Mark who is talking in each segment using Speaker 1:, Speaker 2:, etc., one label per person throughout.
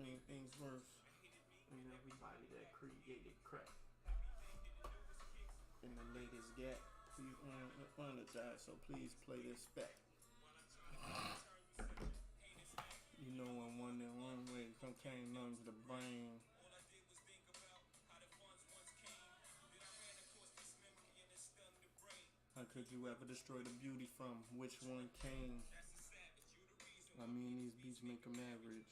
Speaker 1: Anything's worse than everybody that created crack. In the latest gap, please apologize, so please play this back. You know I'm one way, cocaine numbs the brain. How could you ever destroy the beauty from which one came? I mean, these beats make them average.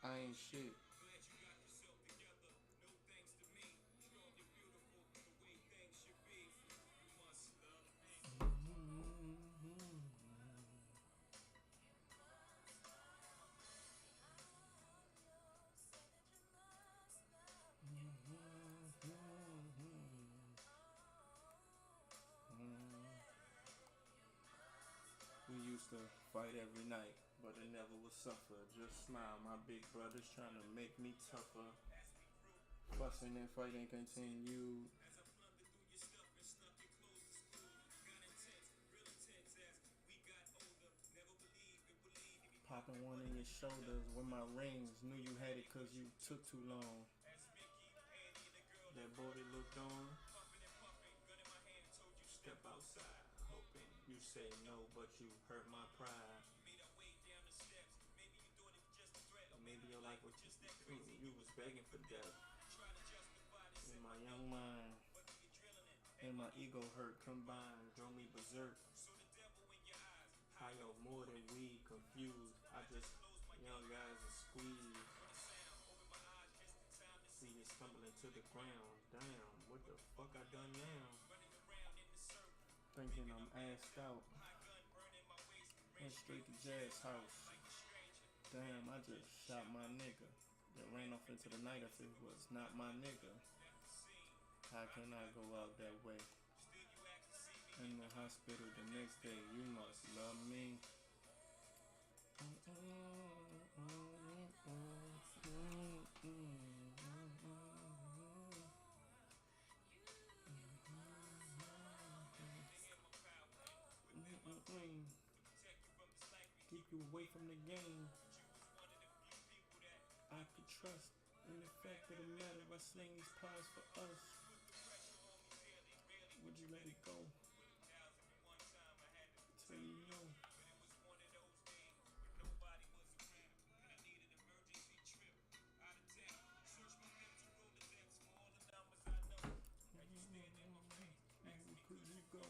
Speaker 1: I ain't shit. We used to fight every night, but it never would suffer. Just smile, my big brother's trying to make me tougher. Fussing and fighting continued. Popping one in your shoulders with my rings. Knew you had it cause you took too long. That boy that looked on. Step outside, hoping you say no, but you hurt my pride. Maybe you like what you was begging for death. In my young mind, and my ego hurt combined, drove me berserk. Higher more than weed, confused. I just young guys and squeeze. See you stumbling to the ground. Damn, what the fuck I done now? Thinking I'm assed out. Went straight to Jazz house. Damn, I just shot my nigga. That ran off into the night if it was not my nigga. How can I go out that way? In the hospital the next day, you must love me. Keep you away from the game. I could trust in the fact of the matter. I sling these pies for us. Would you let it go? Till you know. Could you go?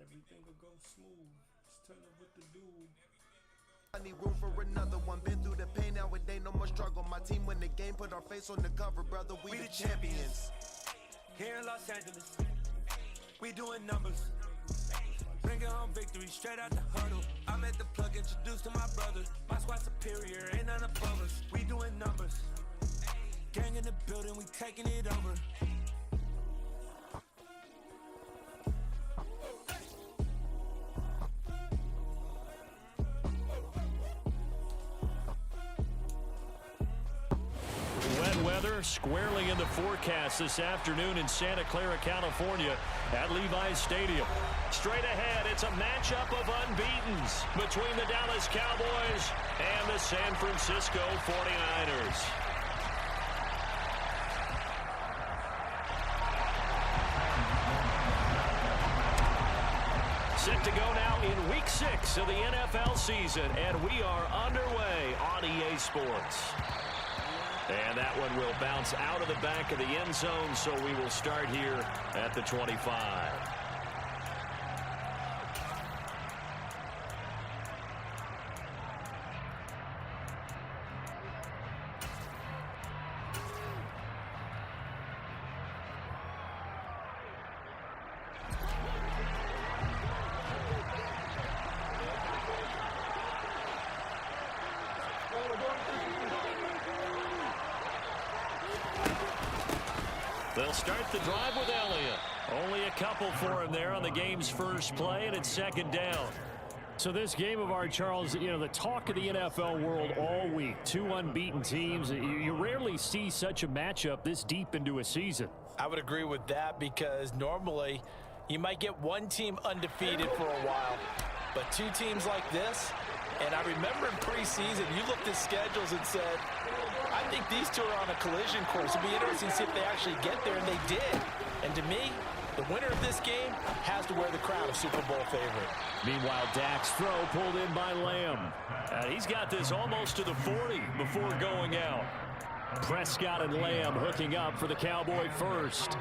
Speaker 1: Everything will go smooth. Just tell her what to do.
Speaker 2: I need room for another one. Been through the pain, now it ain't no more struggle. My team win the game, put our face on the cover, brother. We the champions.
Speaker 3: Here in Los Angeles, we doing numbers. Bringing home victory straight out the huddle. I'm at the plug, introduced to my brother. My squad superior, ain't none above us. We doing numbers. Gang in the building, we taking it over.
Speaker 4: Weather squarely in the forecast this afternoon in Santa Clara, California at Levi's Stadium. Straight ahead, it's a matchup of unbeatens between the Dallas Cowboys and the San Francisco 49ers. Set to go now in Week 6 of the NFL season, and we are underway on EA Sports. And that one will bounce out of the back of the end zone, so we will start here at the 25. They'll start the drive with Elliott. Only a couple for him there on the game's first play, and it's second down.
Speaker 5: So this game of art, Charles, you know, the talk of the NFL world all week. Two unbeaten teams. You rarely see such a matchup this deep into a season.
Speaker 6: I would agree with that because normally you might get one team undefeated for a while. But two teams like this, And I remember in preseason, you looked at schedules and said, I think these two are on a collision course. It'd be interesting to see if they actually get there, and they did. And to me, the winner of this game has to wear the crown of Super Bowl favorite.
Speaker 5: Meanwhile, Dak's throw pulled in by Lamb.
Speaker 4: He's got this almost to the 40 before going out.
Speaker 5: Prescott and Lamb hooking up for the Cowboy first.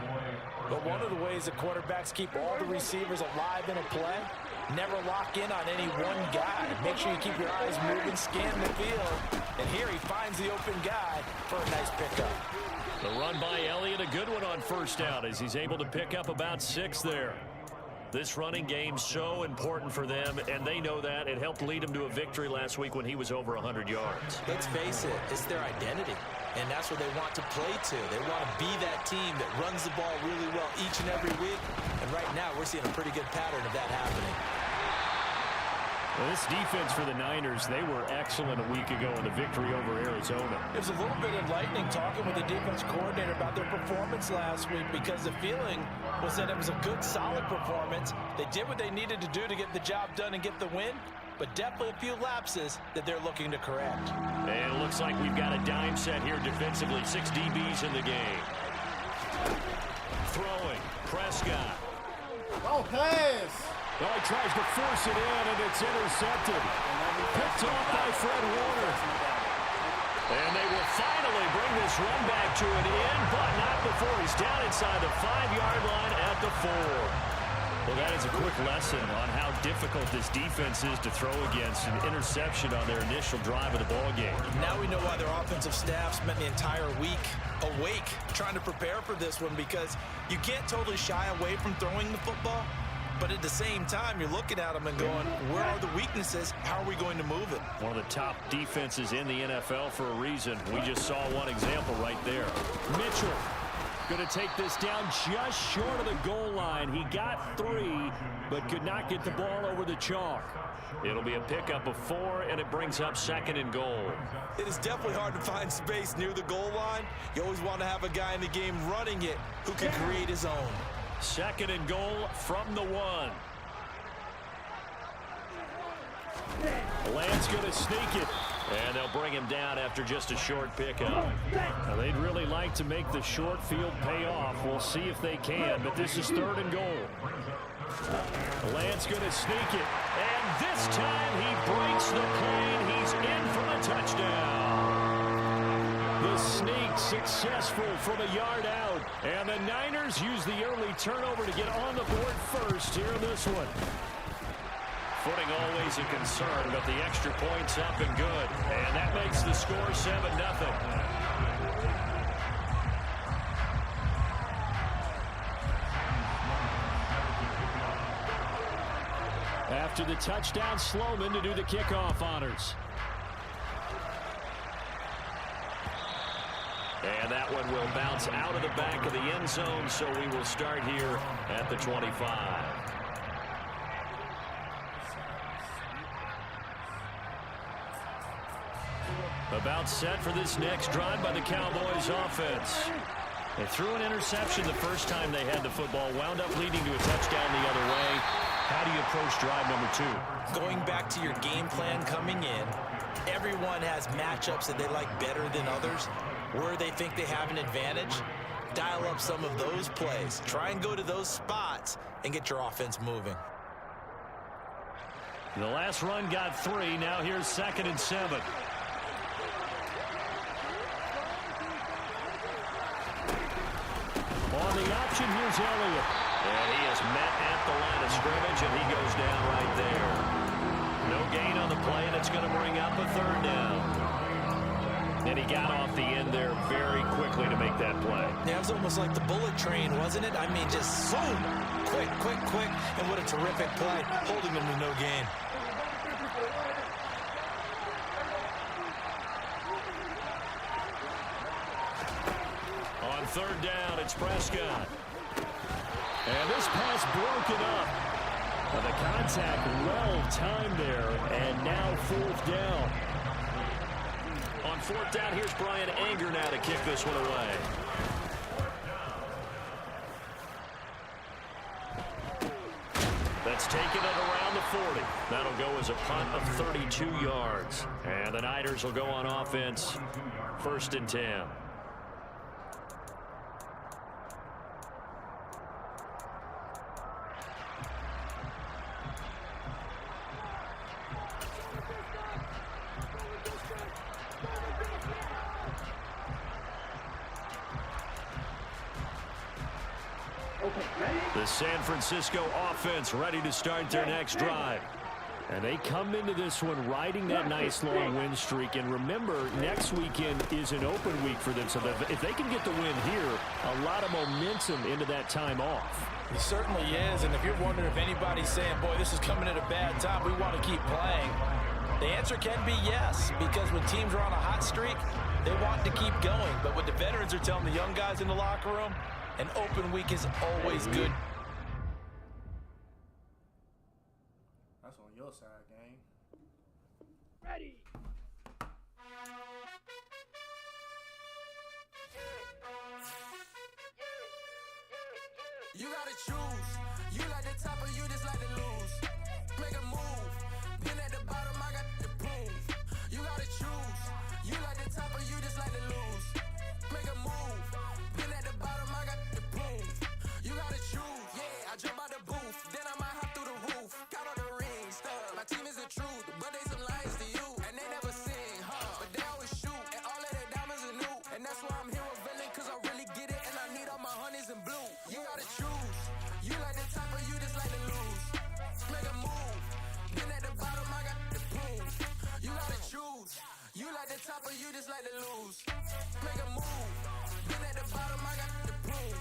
Speaker 6: But one of the ways that quarterbacks keep all the receivers alive in a play, never lock in on any one guy. Make sure you keep your eyes moving, scan the field. And here he finds the open guy for a nice pickup.
Speaker 4: The run by Elliott, a good one on first down as he's able to pick up about 6 there. This running game's so important for them, and they know that. It helped lead him to a victory last week when he was over 100 yards.
Speaker 6: Let's face it, it's their identity, and that's what they want to play to. They want to be that team that runs the ball really well each and every week, and right now we're seeing a pretty good pattern of that happening.
Speaker 5: Well, this defense for the Niners, they were excellent a week ago in the victory over Arizona.
Speaker 6: It was a little bit enlightening talking with the defense coordinator about their performance last week, because the feeling was that it was a good, solid performance. They did what they needed to do to get the job done and get the win, but definitely a few lapses that they're looking to correct.
Speaker 4: And it looks like we've got a dime set here defensively. 6 DBs in the game. Throwing, Prescott.
Speaker 1: Oh, pass!
Speaker 5: Well, he tries to force it in, and it's intercepted. Picked off by Fred Warner.
Speaker 4: And they will finally bring this run back to an end, but not before he's down inside the 5-yard line at the 4. Well, that is a quick lesson on how difficult this defense is to throw against. An interception on their initial drive of the ballgame.
Speaker 6: Now we know why their offensive staff spent the entire week awake trying to prepare for this one, because you can't totally shy away from throwing the football. But at the same time, you're looking at them and going, where are the weaknesses? How are we going to move it?
Speaker 4: One of the top defenses in the NFL for a reason. We just saw one example right there.
Speaker 5: Mitchell going to take this down just short of the goal line. He got 3, but could not get the ball over the chalk.
Speaker 4: It'll be a pickup of 4, and it brings up 2nd and goal.
Speaker 6: It is definitely hard to find space near the goal line. You always want to have a guy in the game running it who can create his own.
Speaker 4: 2nd and goal from the 1.
Speaker 5: Lance going to sneak it.
Speaker 4: And they'll bring him down after just a short pickup.
Speaker 5: Now, they'd really like to make the short field pay off. We'll see if they can, but this is 3rd and goal. Lance going to sneak it.
Speaker 4: And this time he breaks the plane. He's in for the touchdown.
Speaker 5: The sneak successful from a yard out. And the Niners use the early turnover to get on the board first here in this one.
Speaker 4: Footing always a concern, but the extra point's up and good. And that makes the score 7-0.
Speaker 5: After the touchdown, Sloman to do the kickoff honors.
Speaker 4: And that one will bounce out of the back of the end zone, so we will start here at the 25. About set for this next drive by the Cowboys offense. They threw an interception the first time they had the football, wound up leading to a touchdown the other way. How do you approach drive number 2?
Speaker 6: Going back to your game plan coming in, everyone has matchups that they like better than others. Where they think they have an advantage, dial up some of those plays. Try and go to those spots and get your offense moving.
Speaker 4: The last run got 3. Now here's 2nd and 7.
Speaker 5: On the option, here's Elliott.
Speaker 4: And he is met at the line of scrimmage, and he goes down right there. No gain on the play, and it's going to bring up a 3rd down. And he got off the end there very quickly to make that play.
Speaker 6: Yeah, it was almost like the bullet train, wasn't it? I mean, just zoom, quick, quick, quick, and what a terrific play, holding them to no gain.
Speaker 4: On 3rd down, it's Prescott.
Speaker 5: And this pass broken up. Now the contact well timed there, and now 4th down.
Speaker 4: On 4th down, here's Brian Anger now to kick this one away. That's taken it around the 40. That'll go as a punt of 32 yards. And the Niners will go on offense, 1st and 10. The San Francisco offense ready to start their next drive.
Speaker 5: And they come into this one riding that nice long win streak. And remember, next weekend is an open week for them. So that if they can get the win here, a lot of momentum into that time off.
Speaker 6: It certainly is. And if you're wondering if anybody's saying, boy, this is coming at a bad time, we want to keep playing, the answer can be yes. Because when teams are on a hot streak, they want to keep going. But what the veterans are telling the young guys in the locker room, an open week is always good.
Speaker 1: That's on your side, gang.
Speaker 7: Ready.
Speaker 2: You gotta choose. You like the top or you just like to lose. Make a move. Been at the bottom, I got the proof. You gotta choose. You like the top or you just like to lose. Make a move. Been at the bottom, I got the proof. You gotta choose. Yeah, I jump out the booth. Then I might hop through the roof. Count on the rings. My team is the truth, but they some lies to you. And they never sing, huh? But they always shoot. And all of their diamonds are new. And that's why I'm here with Villain, cause I really get it. And I need all my honeys in blue. You gotta choose. You like the top or you just like to lose. Make a move. Been at the bottom, I got the proof. You gotta choose. You like the top or you just like to lose. Make a move. Been at the bottom, I got the proof.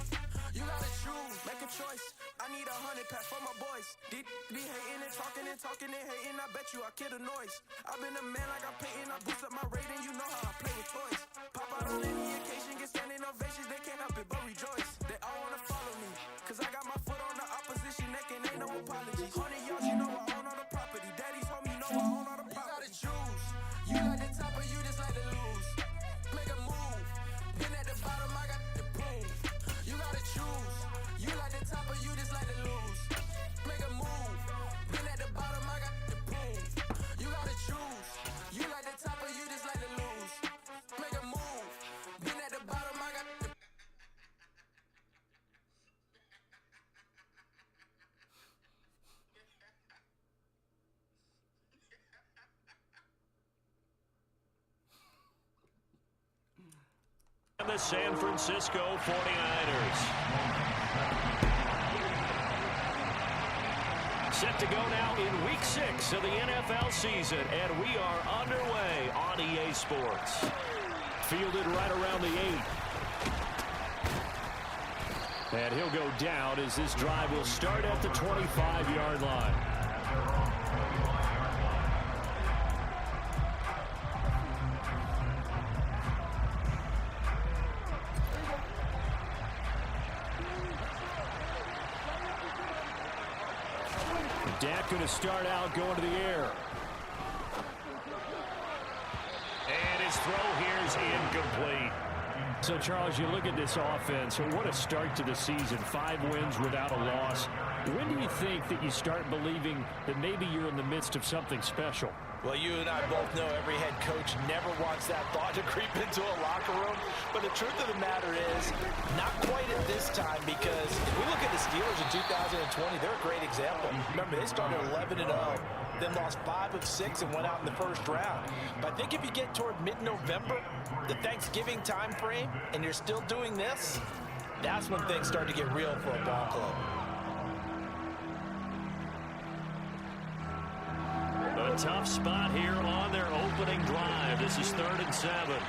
Speaker 2: You gotta choose. Make a choice. I need 100 pack for my boys. Be hating and talking and hating. I bet you I kill the noise. I've been a man like I'm painting. I boost up my rating. You know how I play with toys. Pop out on any occasion, get standing ovations. They can't help it but rejoice. They all wanna follow me, cause I got my foot on the opposition neck and ain't no apologies. 100 yards, you know I own all the property. Daddy's home, you know I own all the property. You gotta choose. You like the top or you just like to lose. Make a move. Been at the bottom, I got the proof. You gotta choose. You like the top or you just like to lose. Make a move. Been at the bottom, I got the proof. You gotta choose. You like the top or you just like to lose. Make a move. Been at the bottom, I got the
Speaker 4: And the San Francisco 49ers. Set to go now in Week 6 of the NFL season, and we are underway on EA Sports. Fielded right around the 8. And he'll go down as this drive will start at the 25-yard line. Dak going to start out going to the air. And his throw here is incomplete. So, Charles, you look at this offense, what a start to the season. 5 wins without a loss. When do you think that you start believing that maybe you're in the midst of something special?
Speaker 6: Well, you and I both know every head coach never wants that thought to creep into a locker room. But the truth of the matter is, not quite at this time, because if we look at the Steelers in 2020, they're a great example. Remember, they started 11-0, then lost 5 of 6 and went out in the first round. But I think if you get toward mid-November, the Thanksgiving time frame, and you're still doing this, that's when things start to get real for a ball club.
Speaker 4: A tough spot here on their opening drive. This is 3rd and 7.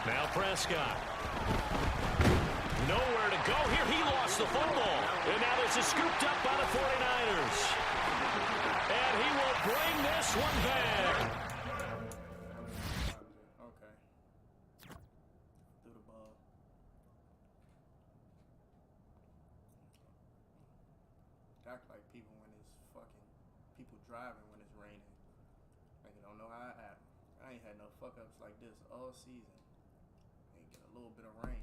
Speaker 4: Now Prescott. Nowhere to go here. He lost the football. And now this is scooped up by the 49ers. And he will bring this one back.
Speaker 1: Okay. Through the ball. Act like people when it's people driving when it's raining. Like you don't know how it happened. I ain't had no fuck ups like this all season. Ain't get a a little bit of rain.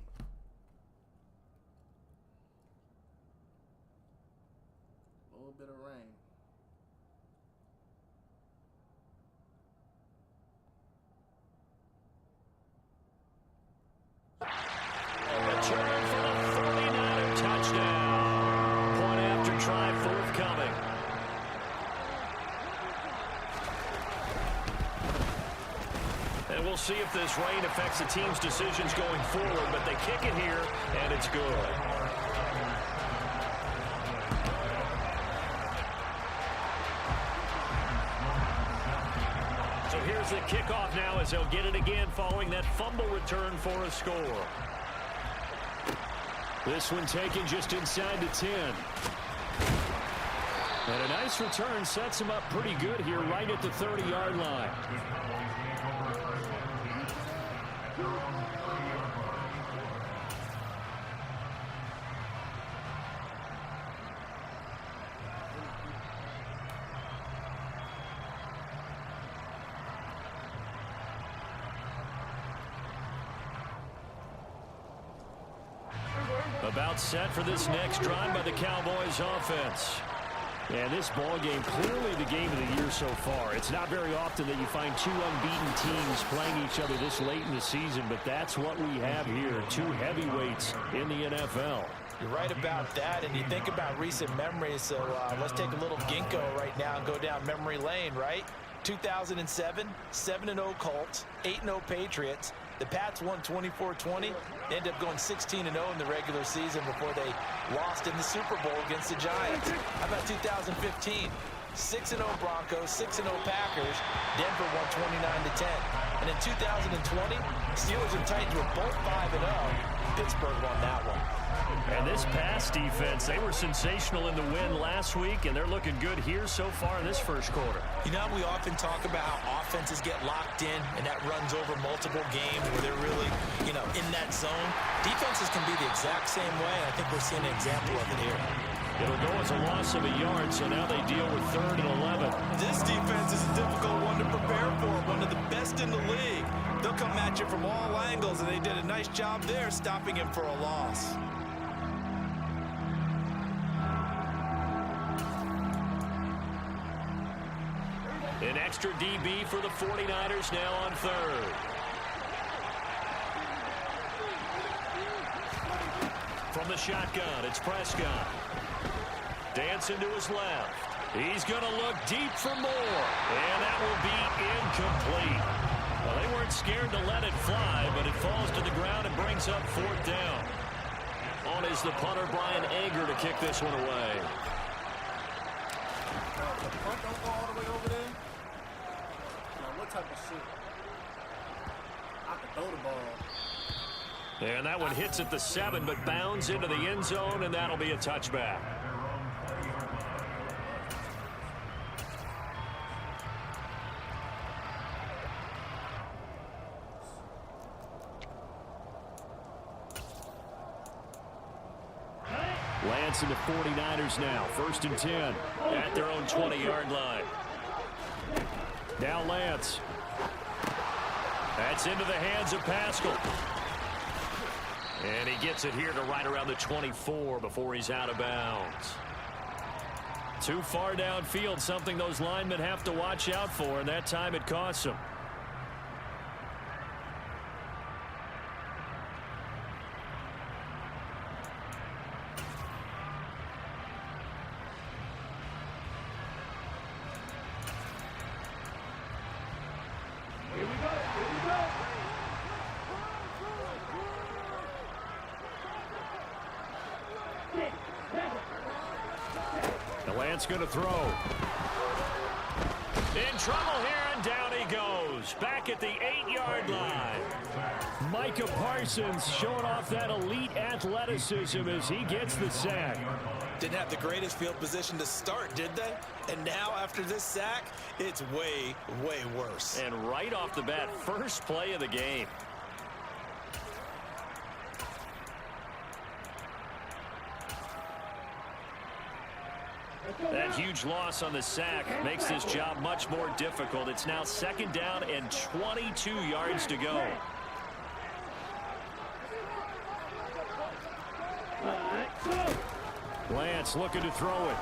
Speaker 1: A little bit of rain.
Speaker 4: Return for the 49er touchdown. Point after try forthcoming. And we'll see if this rain affects the team's decisions going forward, but they kick it here, and it's good. So here's the kickoff now as they'll get it again following that fumble return for a score.
Speaker 5: This one taken just inside the 10. And a nice return sets him up pretty good here right at the 30-yard line. About set for this next drive by the Cowboys offense. And this ball game, clearly the game of the year so far. It's not very often that you find two unbeaten teams playing each other this late in the season, but that's what we have here, two heavyweights in the NFL.
Speaker 6: You're right about that, and you think about recent memories, so let's take a little ginkgo right now and go down memory lane, right? 2007, 7-0 Colts, 8-0 Patriots. The Pats won 24-20. They ended up going 16-0 in the regular season before they lost in the Super Bowl against the Giants. How about 2015? 6-0 Broncos, 6-0 Packers. Denver won 29-10. And in 2020, Steelers and Titans were both 5-0. Pittsburgh won that one.
Speaker 4: And this pass defense, they were sensational in the win last week, and they're looking good here so far in this first quarter.
Speaker 6: You know, we often talk about how offenses get locked in, and that runs over multiple games where they're really, in that zone. Defenses can be the exact same way, and I think we're seeing an example of it here.
Speaker 4: It'll go as a loss of a yard, so now they deal with 3rd and 11.
Speaker 6: This defense is a difficult one to prepare for, one of the best in the league. They'll come at you from all angles, and they did a nice job there stopping him for a loss.
Speaker 4: An extra DB for the 49ers now on 3rd. From the shotgun, it's Prescott. Dancing to his left. He's going to look deep for more. And that will be incomplete. Well, they weren't scared to let it fly, but it falls to the ground and brings up 4th down. On is the punter, Brian Anger, to kick this one away.
Speaker 1: The punt don't go all the way over there? Now, what type of shit? I can throw the ball.
Speaker 4: And that one hits at the 7, but bounds into the end zone, and that'll be a touchback. Lance and the 49ers now. 1st and 10 at their own 20-yard line. Now Lance. That's into the hands of Pascal. And he gets it here to right around the 24 before he's out of bounds. Too far downfield, something those linemen have to watch out for, and that time it costs them. Going to throw. In trouble here, and down he goes. Back at the 8-yard line.
Speaker 5: Micah Parsons showing off that elite athleticism as he gets the sack.
Speaker 6: Didn't have the greatest field position to start, did they? And now after this sack, it's way, way worse.
Speaker 4: And right off the bat, first play of the game. That huge loss on the sack makes this job much more difficult. It's now 2nd down and 22 yards to go.
Speaker 5: Lance looking to throw it.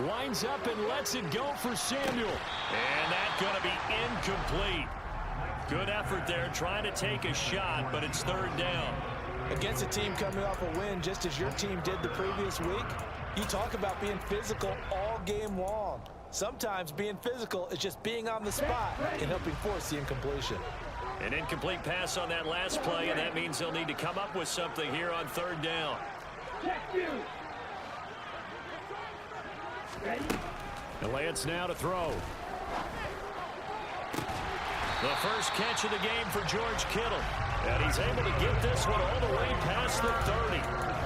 Speaker 5: Winds up and lets it go for Samuel.
Speaker 4: And that's going to be incomplete. Good effort there trying to take a shot, but it's third down.
Speaker 6: Against a team coming off a win just as your team did the previous week, you talk about being physical all game long. Sometimes being physical is just being on the spot and helping force the incompletion.
Speaker 4: An incomplete pass on that last play, and that means they'll need to come up with something here on third down.
Speaker 5: And Lance now to throw.
Speaker 4: The first catch of the game for George Kittle. And he's able to get this one all the way past the 30.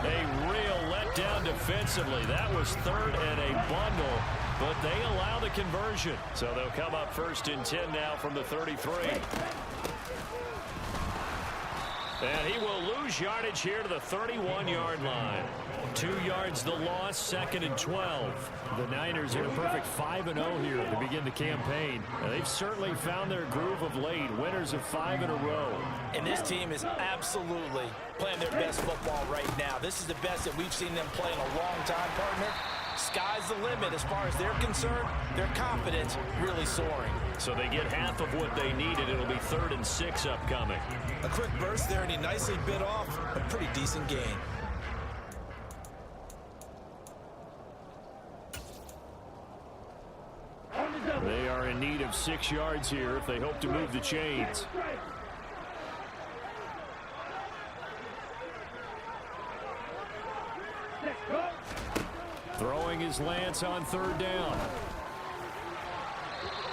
Speaker 4: A real letdown defensively. That was third and a bundle, but they allow the conversion. So they'll come up first and 10 now from the 33. And he will lose yardage here to the 31-yard line. 2 yards the loss, second and 12.
Speaker 5: The Niners in a perfect 5-0 here to begin the campaign. They've certainly found their groove of late, winners of 5 in a row.
Speaker 6: And this team is absolutely playing their best football right now. This is the best that we've seen them play in a long time, partner. Sky's the limit as far as they're concerned. Their confidence really soaring.
Speaker 4: So they get half of what they needed. It'll be 3rd and 6 upcoming.
Speaker 6: A quick burst there, and he nicely bit off a pretty decent gain.
Speaker 5: They are in need of 6 yards here if they hope to move the chains. Throwing his Lance on third down.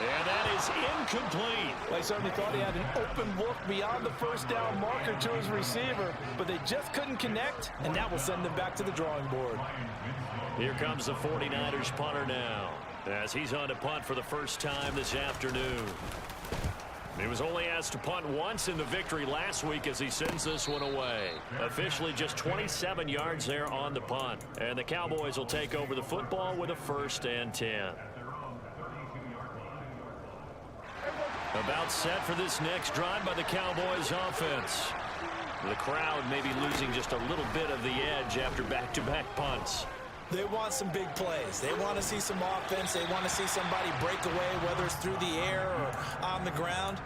Speaker 4: And that is incomplete.
Speaker 6: They certainly thought he had an open look beyond the first down marker to his receiver, but they just couldn't connect, and that will send them back to the drawing board.
Speaker 4: Here comes the 49ers punter now, as he's on to punt for the first time this afternoon. He was only asked to punt once in the victory last week as he sends this one away. Officially just 27 yards there on the punt. And the Cowboys will take over the football with a 1st and 10. About set for this next drive by the Cowboys offense. The crowd may be losing just a little bit of the edge after back-to-back punts.
Speaker 6: They want some big plays. They want to see some offense. They want to see somebody break away, whether it's through the air or on the ground.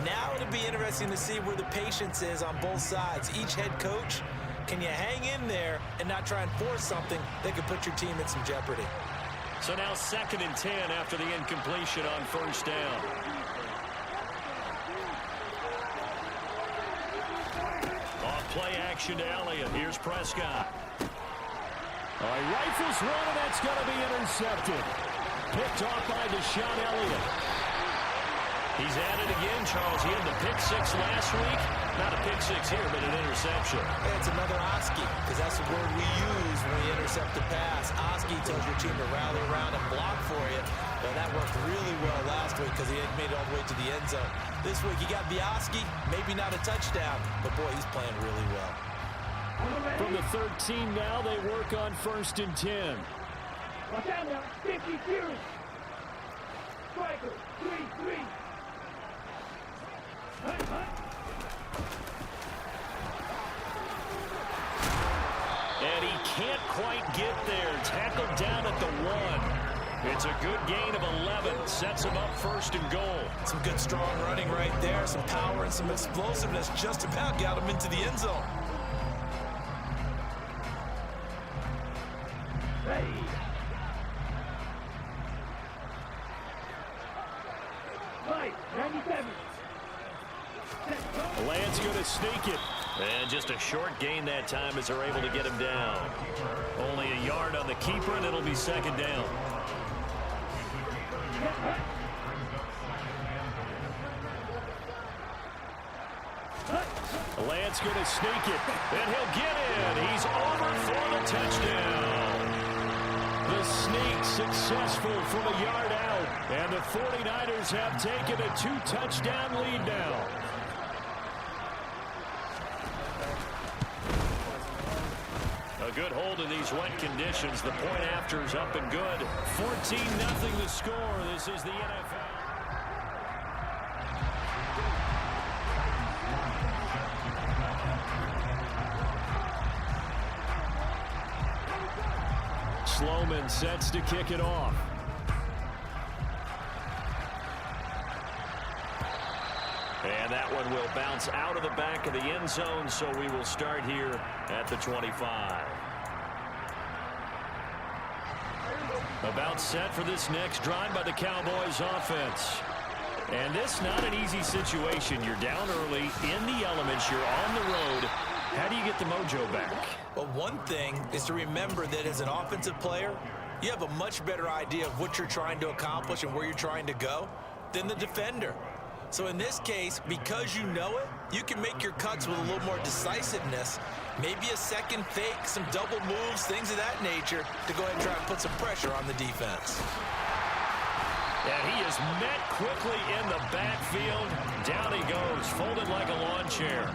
Speaker 6: Now it'll be interesting to see where the patience is on both sides. Each head coach, can you hang in there and not try and force something that could put your team in some jeopardy?
Speaker 4: So now 2nd and 10 after the incompletion on 1st down. Off play action to Elliott. Here's Prescott.
Speaker 5: All right, rifles one, and that's going to be intercepted. Picked off by Deshaun Elliott.
Speaker 4: He's at it again, Charles. He had the pick 6 last week. Not a pick 6 here, but an interception.
Speaker 6: Hey, it's another Oski, because that's the word we use when we intercept a pass. Oski tells your team to rally around and block for you. Well, that worked really well last week because he had made it all the way to the end zone. This week he got the Oski, maybe not a touchdown, but boy, he's playing really well.
Speaker 5: From the 13 now, they work on 1st and 10.
Speaker 7: Watch out now, 52. Striker, 3-3.
Speaker 4: And he can't quite get there. Tackled down at the 1. It's a good gain of 11. Sets him up 1st and goal.
Speaker 6: Some good strong running right there. Some power and some explosiveness just about got him into the end zone.
Speaker 7: Ready. Right, 97.
Speaker 5: Lance going to sneak it.
Speaker 4: And just a short gain that time as they're able to get him down. Only a yard on the keeper, and it'll be 2nd down.
Speaker 5: Lance going to sneak it, and he'll get in. He's over for the touchdown. The sneak successful from a yard out, and the 49ers have taken a 2-touchdown lead now.
Speaker 4: A good hold in these wet conditions. The point after is up and good.
Speaker 5: 14-0 the score. This is the NFL. Sloman sets to kick it off. And that one will bounce out of the back of the end zone, so we will start here at the 25. About set for this next drive by the Cowboys offense. And this not an easy situation. You're down early, in the elements, you're on the road. How do you get the mojo back?
Speaker 6: Well, one thing is to remember that as an offensive player, you have a much better idea of what you're trying to accomplish and where you're trying to go than the defender. So in this case, because you know it, you can make your cuts with a little more decisiveness, maybe a second fake, some double moves, things of that nature, to go ahead and try and put some pressure on the defense.
Speaker 5: And he is met quickly in the backfield. Down he goes, folded like a lawn chair.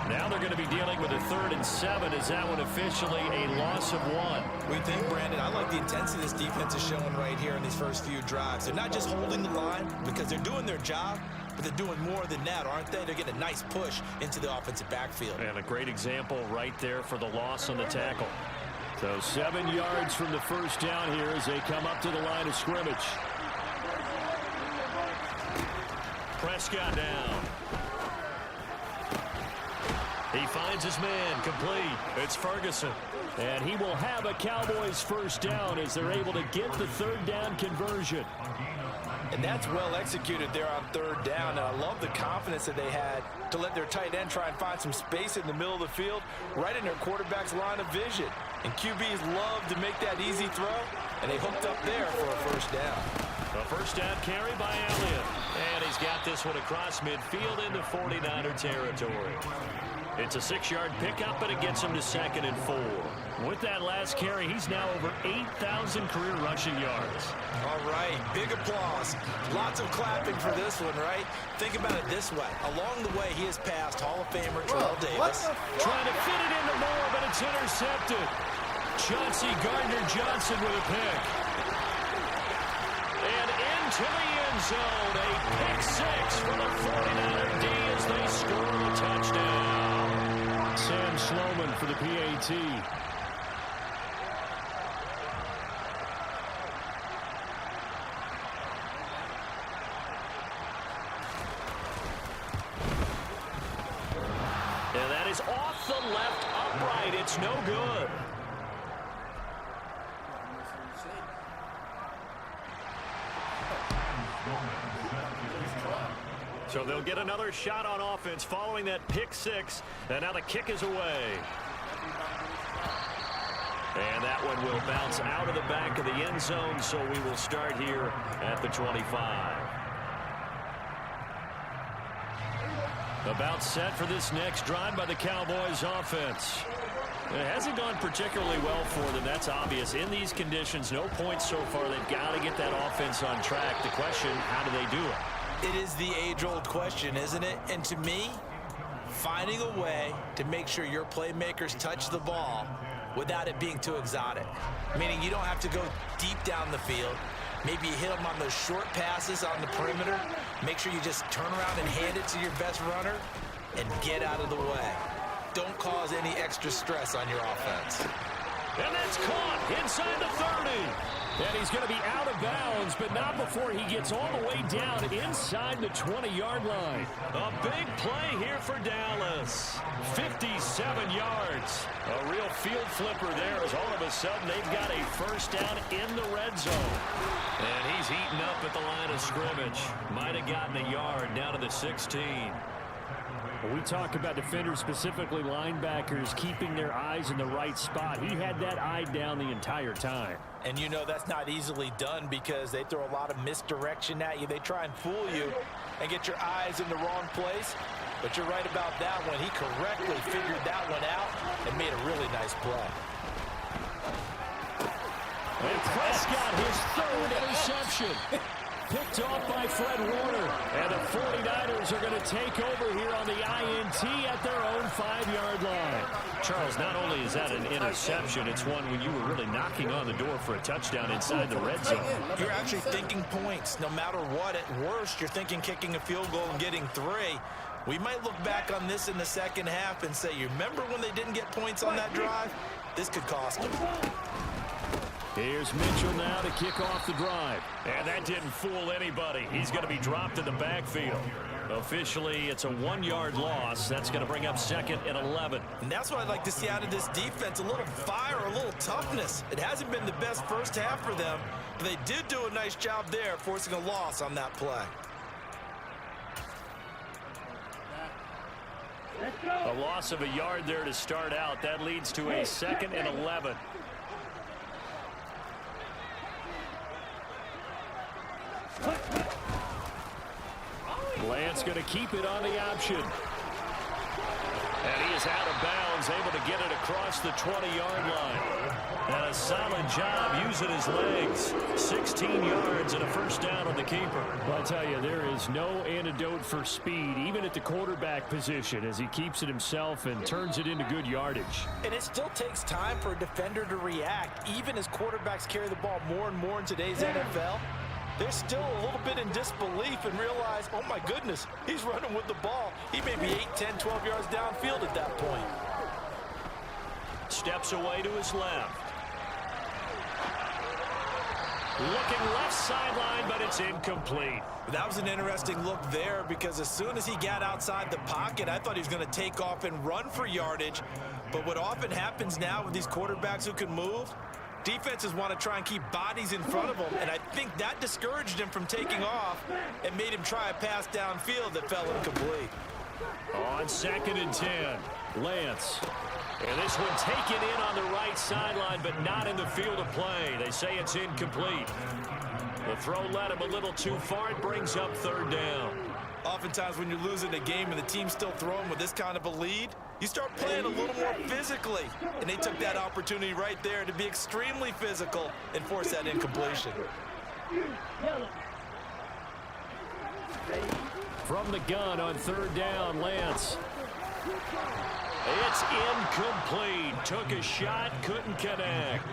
Speaker 5: Now they're going to be dealing with a 3rd and 7. Is that one officially a loss of 1?
Speaker 6: We think, Brandon, I like the intensity this defense is showing right here in these first few drives. They're not just holding the line because they're doing their job, but they're doing more than that, aren't they? They're getting a nice push into the offensive backfield.
Speaker 5: And a great example right there for the loss on the tackle. So 7 yards from the first down here as they come up to the line of scrimmage. Prescott down. He finds his man, complete. It's Ferguson. And he will have a Cowboys first down as they're able to get the 3rd down conversion.
Speaker 6: And that's well executed there on 3rd down. And I love the confidence that they had to let their tight end try and find some space in the middle of the field, right in their quarterback's line of vision. And QBs love to make that easy throw, and they hooked up there for a first down.
Speaker 5: A first down carry by Elliott. And he's got this one across midfield into 49er territory. It's a 6-yard pickup, but it gets him to 2nd and 4. With that last carry, he's now over 8,000 career rushing yards.
Speaker 6: All right, big applause. Lots of clapping for this one, right? Think about it this way. Along the way, he has passed Hall of Famer Terrell Davis.
Speaker 5: Trying to fit it into Moore, but it's intercepted. Chauncey Gardner-Johnson with a pick. And into the end zone, a pick 6 for the 49er D as they score a touchdown. Sam Sloman for the PAT. And that is off the left upright. It's no good. So they'll get another shot on offense following that pick 6. And now the kick is away. And that one will bounce out of the back of the end zone, so we will start here at the 25. About set for this next drive by the Cowboys offense. It hasn't gone particularly well for them. That's obvious. In these conditions, no points so far. They've got to get that offense on track. The question, how do they do it?
Speaker 6: It is the age-old question, isn't it? And to me, finding a way to make sure your playmakers touch the ball without it being too exotic. Meaning you don't have to go deep down the field. Maybe you hit them on those short passes on the perimeter. Make sure you just turn around and hand it to your best runner and get out of the way. Don't cause any extra stress on your offense.
Speaker 5: And that's caught inside the 30. And he's going to be out of bounds, but not before he gets all the way down inside the 20-yard line. A big play here for Dallas. 57 yards. A real field flipper there as all of a sudden they've got a first down in the red zone. And he's heating up at the line of scrimmage. Might have gotten a yard down to the 16. We talk about defenders, specifically linebackers, keeping their eyes in the right spot. He had that eye down the entire time.
Speaker 6: And you know that's not easily done because they throw a lot of misdirection at you. They try and fool you and get your eyes in the wrong place. But you're right about that one. He correctly figured that one out and made a really nice play.
Speaker 5: And Prescott, his 3rd interception. Picked off by Fred Warner. And the 49ers are going to take over here on the INT at their own 5-yard line. Charles, not only is that an interception, it's one when you were really knocking on the door for a touchdown inside the red zone.
Speaker 6: You're actually thinking points. No matter what, at worst, you're thinking kicking a field goal and getting 3. We might look back on this in the second half and say, you remember when they didn't get points on that drive? This could cost them.
Speaker 5: Here's Mitchell now to kick off the drive.
Speaker 4: And that didn't fool anybody. He's going to be dropped in the backfield. Officially, it's a 1-yard loss. That's going to bring up 2nd and 11.
Speaker 6: And that's what I'd like to see out of this defense, a little fire, a little toughness. It hasn't been the best first half for them, but they did do a nice job there, forcing a loss on that play.
Speaker 7: Let's go.
Speaker 4: A loss of a yard there to start out. That leads to a 2nd and 11.
Speaker 5: Lance going to keep it on the option.
Speaker 4: And he is out of bounds, able to get it across the 20-yard line. And a solid job using his legs. 16 yards and a first down on the keeper.
Speaker 5: Well, I'll tell you, there is no antidote for speed, even at the quarterback position, as he keeps it himself and turns it into good yardage.
Speaker 6: And it still takes time for a defender to react, even as quarterbacks carry the ball more and more in today's NFL. They're still a little bit in disbelief and realize, oh my goodness, he's running with the ball. He may be 8, 10, 12 yards downfield at that point.
Speaker 4: Steps away to his left. Looking left sideline, but it's incomplete.
Speaker 6: That was an interesting look there because as soon as he got outside the pocket, I thought he was going to take off and run for yardage. But what often happens now with these quarterbacks who can move, defenses want to try and keep bodies in front of them, and I think that discouraged him from taking off and made him try a pass downfield that fell incomplete.
Speaker 4: On 2nd and 10,
Speaker 5: Lance.
Speaker 4: and this one taken in on the right sideline, but not in the field of play. They say it's incomplete. The throw led him a little too far. It brings up 3rd down.
Speaker 6: Oftentimes when you're losing a game and the team's still throwing with this kind of a lead, you start playing a little more physically. And they took that opportunity right there to be extremely physical and force that incompletion.
Speaker 5: From the gun on 3rd down, Lance.
Speaker 4: It's incomplete. Took a shot, couldn't connect.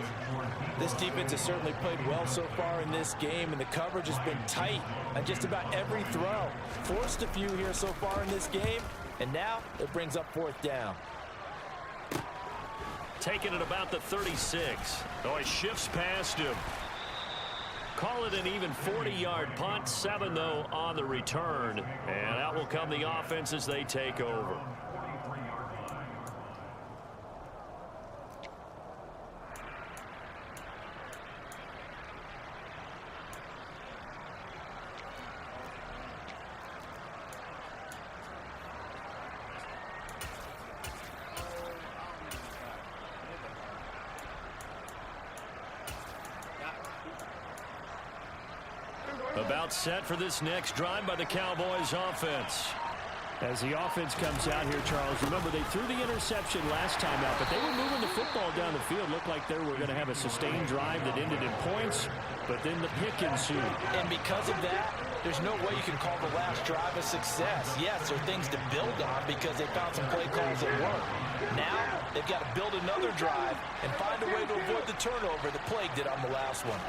Speaker 6: This defense has certainly played well so far in this game, and the coverage has been tight on just about every throw. Forced a few here so far in this game, and now it brings up 4th down.
Speaker 4: Taking it about the 36. Oh, he shifts past him. Call it an even 40-yard punt. 7, though, on the return. And out will come the offense as they take over. About set for this next drive by the Cowboys offense.
Speaker 5: As the offense comes out here, Charles, remember they threw the interception last time out, but they were moving the football down the field. Looked like they were going to have a sustained drive that ended in points, but then the pick ensued.
Speaker 6: And because of that, there's no way you can call the last drive a success. Yes, there are things to build on because they found some play calls that work. Now, they've got to build another drive and find a way to avoid the turnover that plagued it on the last one.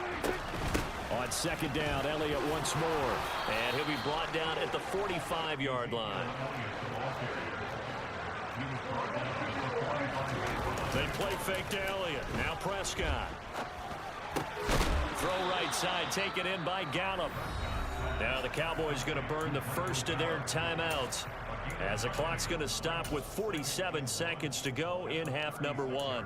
Speaker 5: On 2nd down, Elliott once more.
Speaker 4: And he'll be brought down at the 45-yard line. They play fake to Elliott. Now Prescott. Throw right side taken in by Gallup. Now the Cowboys going to burn the first of their timeouts as the clock's going to stop with 47 seconds to go in half number 1.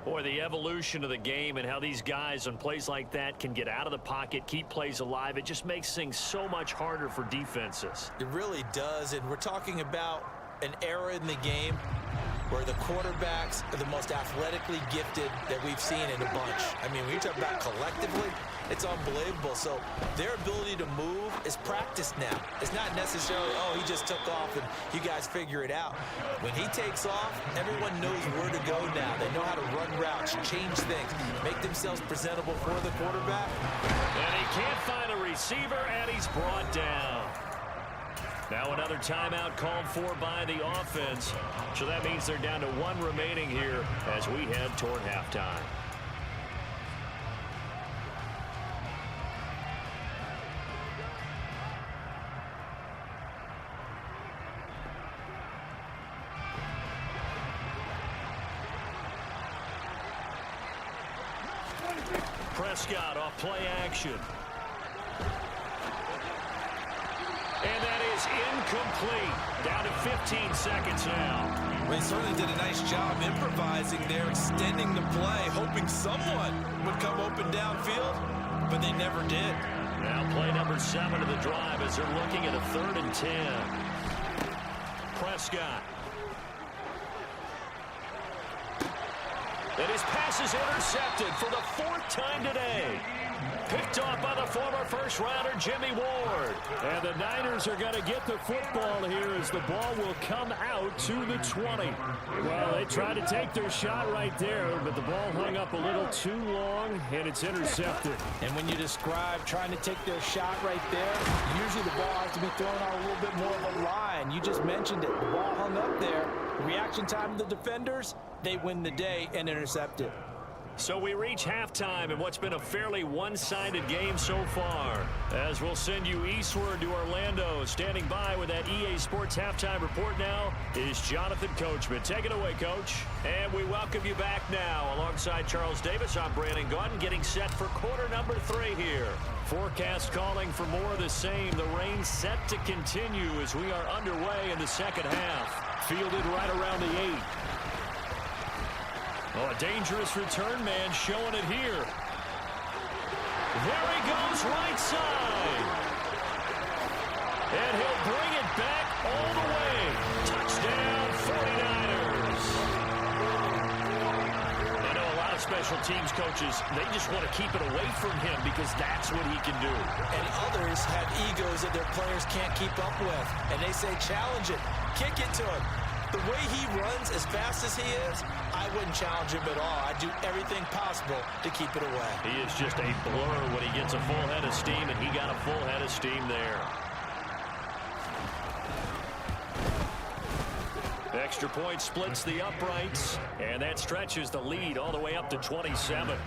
Speaker 4: Boy, the evolution of the game and how these guys on plays like that can get out of the pocket, keep plays alive, it just makes things so much harder for defenses.
Speaker 6: It really does, and we're talking about an era in the game where the quarterbacks are the most athletically gifted that we've seen in a bunch. I mean, when you talk about collectively, it's unbelievable. So their ability to move is practiced now. It's not necessarily, oh, he just took off and you guys figure it out. When he takes off, everyone knows where to go now. They know how to run routes, change things, make themselves presentable for the quarterback.
Speaker 4: And he can't find a receiver, and he's brought down. Now another timeout called for by the offense. So that means they're down to 1 remaining here as we head toward halftime. Prescott off play action. And that is incomplete. Down to 15 seconds now.
Speaker 6: They certainly did a nice job improvising there, extending the play, hoping someone would come open downfield, but they never did.
Speaker 4: Now play number 7 of the drive as they're looking at a 3rd and 10. Prescott. And his pass is intercepted for the 4th time today. Picked off by the former first-rounder Jimmy Ward.
Speaker 5: And the Niners are going to get the football here as the ball will come out to the 20. Well, they tried to take their shot right there, but the ball hung up a little too long, and it's intercepted.
Speaker 6: And when you describe trying to take their shot right there, usually the ball has to be thrown on a little bit more of a line. You just mentioned it. The ball hung up there. Reaction time of the defenders, they win the day and intercept it.
Speaker 4: So we reach halftime in what's been a fairly one-sided game so far. As we'll send you eastward to Orlando. Standing by with that EA Sports halftime report now is Jonathan Coachman. Take it away, Coach. And we welcome you back now. Alongside Charles Davis, I'm Brandon Gaudin, getting set for quarter number 3 here. Forecast calling for more of the same. The rain set to continue as we are underway in the second half. Fielded right around the 8. Oh, a dangerous return man showing it here. There he goes, right side. And he'll bring it back all the way. Touchdown, 49ers. I know a lot of special teams coaches, they just want to keep it away from him because that's what he can do.
Speaker 6: And others have egos that their players can't keep up with. And they say, challenge it, kick it to him. The way he runs as fast as he is, I wouldn't challenge him at all. I'd do everything possible to keep it away.
Speaker 4: He is just a blur when he gets a full head of steam, and he got a full head of steam there. Extra point splits the uprights, and that stretches the lead all the way up to 27.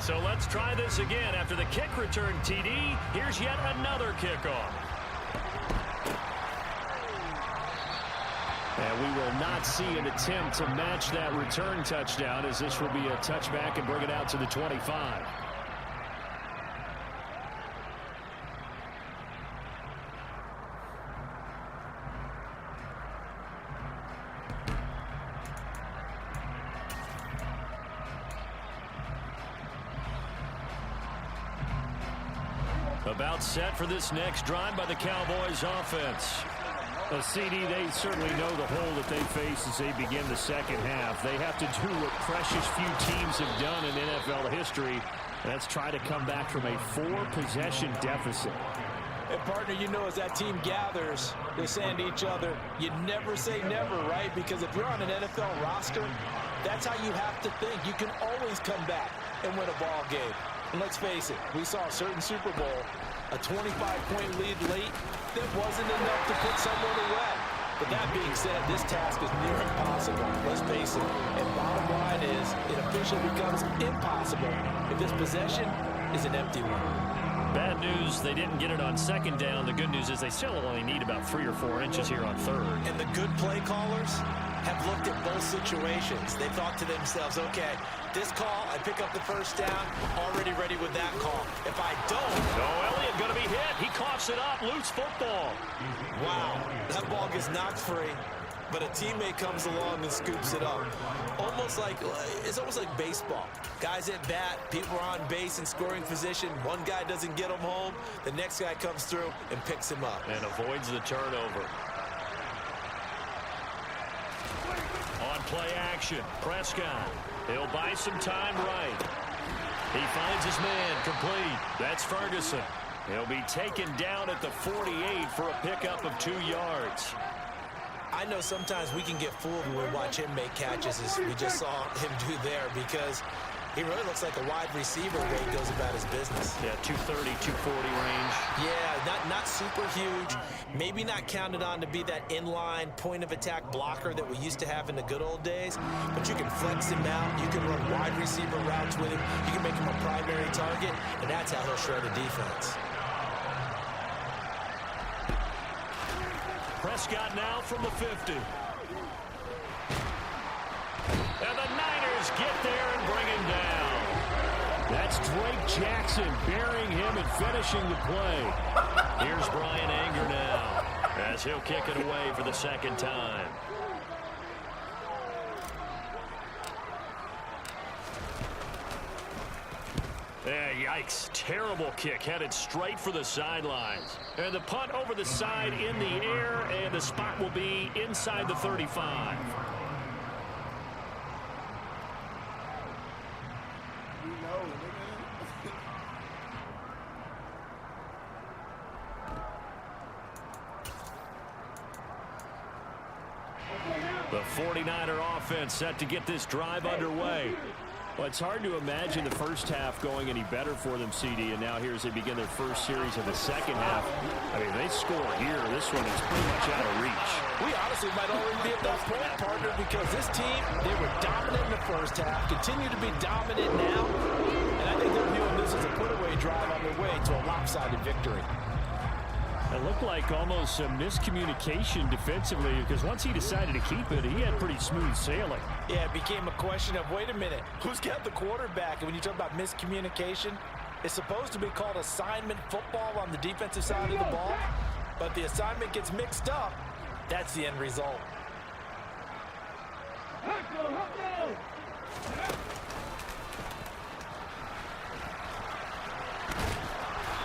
Speaker 4: So let's try this again. After the kick return TD, here's yet another kickoff.
Speaker 5: And we will not see an attempt to match that return touchdown, as this will be a touchback and bring it out to the 25.
Speaker 4: About set for this next drive by the Cowboys offense.
Speaker 5: A CD, they certainly know the hole that they face as they begin the second half. They have to do what precious few teams have done in NFL history. That's try to come back from a 4-possession deficit.
Speaker 6: And partner, you know, as that team gathers, they're saying to each other, you never say never, right? Because if you're on an NFL roster, that's how you have to think. You can always come back and win a ball game. And let's face it, we saw a certain Super Bowl, a 25-point lead late, that wasn't enough to put someone away. But that being said, this task is near impossible. Let's face it. And bottom line is, it officially becomes impossible if this possession is an empty one.
Speaker 4: Bad news, they didn't get it on second down. The good news is they still only need about 3 or 4 inches here on third.
Speaker 6: And the good play callers have looked at both situations. They thought to themselves, okay, this call, I pick up the first down, already ready with that call. If I don't...
Speaker 4: Oh, Elliott going to be hit. He coughs it up. Loose football.
Speaker 6: Wow, that ball gets knocked free, but a teammate comes along and scoops it up. It's almost like baseball. Guys at bat, people are on base in scoring position. One guy doesn't get him home. The next guy comes through and picks him up.
Speaker 4: And avoids the turnover. On play action, Prescott. He'll buy some time right. He finds his man complete. That's Ferguson. He'll be taken down at the 48 for a pickup of 2 yards.
Speaker 6: I know sometimes we can get fooled when we watch him make catches, as we just saw him do there, because he really looks like a wide receiver the way he goes about his business.
Speaker 4: Yeah, 230, 240 range.
Speaker 6: Yeah, not super huge. Maybe not counted on to be that inline point-of-attack blocker that we used to have in the good old days. But you can flex him out. You can run wide receiver routes with him. You can make him a primary target, and that's how he'll shred a defense.
Speaker 4: Prescott now from the 50. And the Niners defenders get there and bring him down. That's Drake Jackson burying him and finishing the play. Here's Brian Anger now as he'll kick it away for the second time. Yikes. Terrible kick headed straight for the sidelines. And the punt over the side in the air, and the spot will be inside the 35. The 49er offense set to get this drive underway. Well, it's hard to imagine the first half going any better for them, CD, and now here as they begin their first series of the second half. I mean, they score here. This one is pretty much out of reach.
Speaker 6: We honestly might already be at that point, partner, because this team, they were dominant in the first half, continue to be dominant now, and I think they're viewing this as a put-away drive on their way to a lopsided victory.
Speaker 5: It looked like almost a miscommunication defensively, because once he decided to keep it, he had pretty smooth sailing.
Speaker 6: Yeah, it became a question of, wait a minute, who's got the quarterback? And when you talk about miscommunication, it's supposed to be called assignment football on the defensive side of the ball, but the assignment gets mixed up. That's the end result.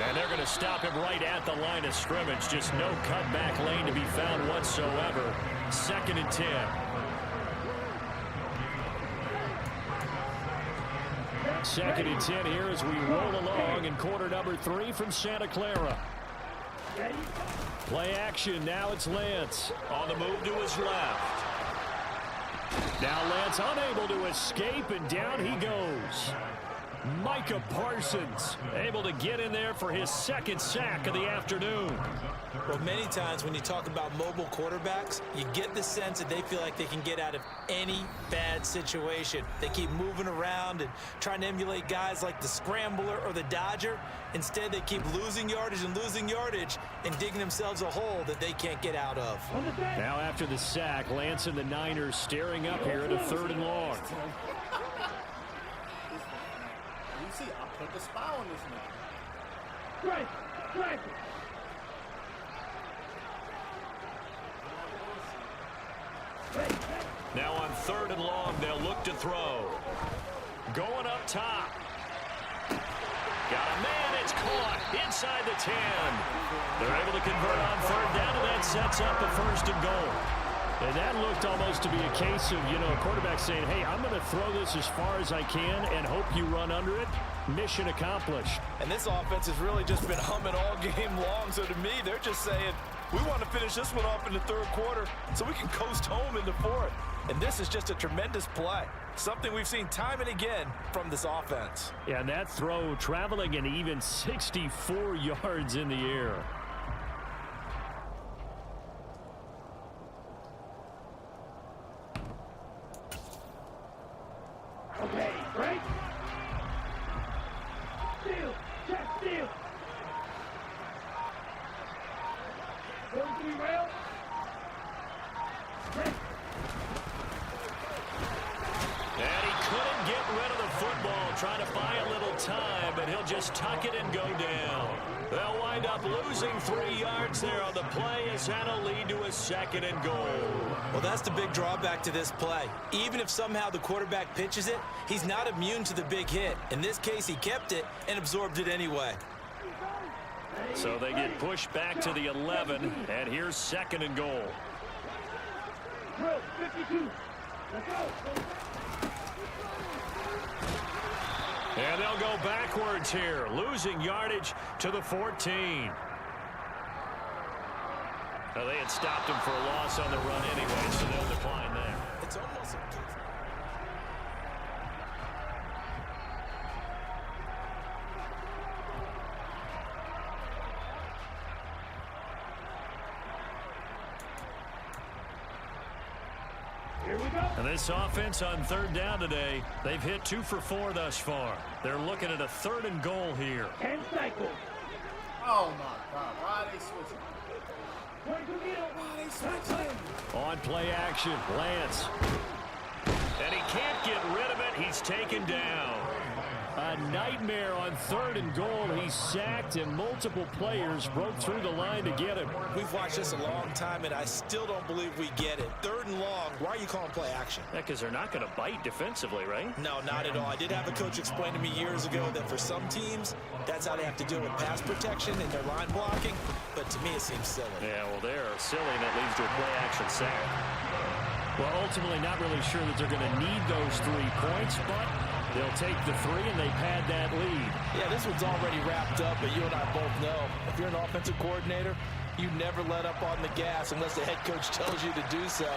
Speaker 4: And they're going to stop him right at the line of scrimmage. Just no cutback lane to be found whatsoever. 2nd and 10. Second and 10 here as we roll along in quarter number 3 from Santa Clara. Play action. Now it's Lance on the move to his left. Now Lance unable to escape, and down he goes. Micah Parsons able to get in there for his second sack of the afternoon.
Speaker 6: Well, many times when you talk about mobile quarterbacks, you get the sense that they feel like they can get out of any bad situation. They keep moving around and trying to emulate guys like the Scrambler or the Dodger. Instead, they keep losing yardage and digging themselves a hole that they can't get out of.
Speaker 5: Now after the sack, Lance and the Niners staring up here at a 3rd and long.
Speaker 1: See, I put the spy on this man.
Speaker 7: Strike.
Speaker 4: Now on 3rd and long, they'll look to throw. Going up top. Got a man, it's caught inside the 10. They're able to convert on 3rd down, and that sets up a 1st and goal.
Speaker 5: And that looked almost to be a case of, a quarterback saying, hey, I'm going to throw this as far as I can and hope you run under it. Mission accomplished.
Speaker 6: And this offense has really just been humming all game long. So to me, they're just saying, we want to finish this one off in the 3rd quarter so we can coast home in the 4th. And this is just a tremendous play. Something we've seen time and again from this offense.
Speaker 5: Yeah, and that throw traveling an even 64 yards in the air.
Speaker 7: Okay, break. Steal. Check steal. 43 rail. Break.
Speaker 4: And he couldn't get rid of the football, trying to buy a little time, but he'll just tuck it and go down. They'll wind up losing 3 yards there on the play as that'll lead to a 2nd and goal.
Speaker 6: Well, that's the big drawback to this play. Even if somehow the quarterback pitches it, he's not immune to the big hit. In this case, he kept it and absorbed it anyway.
Speaker 4: So they get pushed back to the 11, and here's 2nd and goal.
Speaker 7: 52. Let's go.
Speaker 4: And they'll go backwards here, losing yardage to the 14. Now, they had stopped him for a loss on the run anyway, so they'll decline there.
Speaker 6: It's almost a...
Speaker 7: Here we go.
Speaker 4: And this offense on 3rd down today, they've hit 2 for 4 thus far. They're looking at a 3rd and goal here.
Speaker 7: 10 cycles.
Speaker 1: Oh my God, why are they switching? Why are they switching?
Speaker 5: On play action, Lance.
Speaker 4: And he can't get rid of it. He's taken down.
Speaker 5: A nightmare on 3rd and goal. He's sacked, and multiple players broke through the line to get him.
Speaker 6: We've watched this a long time, and I still don't believe we get it. 3rd and long. Why are you calling play action?
Speaker 4: Yeah, because they're not going to bite defensively, right?
Speaker 6: No, not at all. I did have a coach explain to me years ago that for some teams, that's how they have to deal with pass protection and their line blocking. But to me, it seems silly.
Speaker 4: Yeah, well, they're silly, and that leads to a play action sack.
Speaker 5: Well, ultimately, not really sure that they're going to need those 3 points, but they'll take the 3, and they pad that lead.
Speaker 6: Yeah, this one's already wrapped up, but you and I both know if you're an offensive coordinator, you never let up on the gas unless the head coach tells you to do so.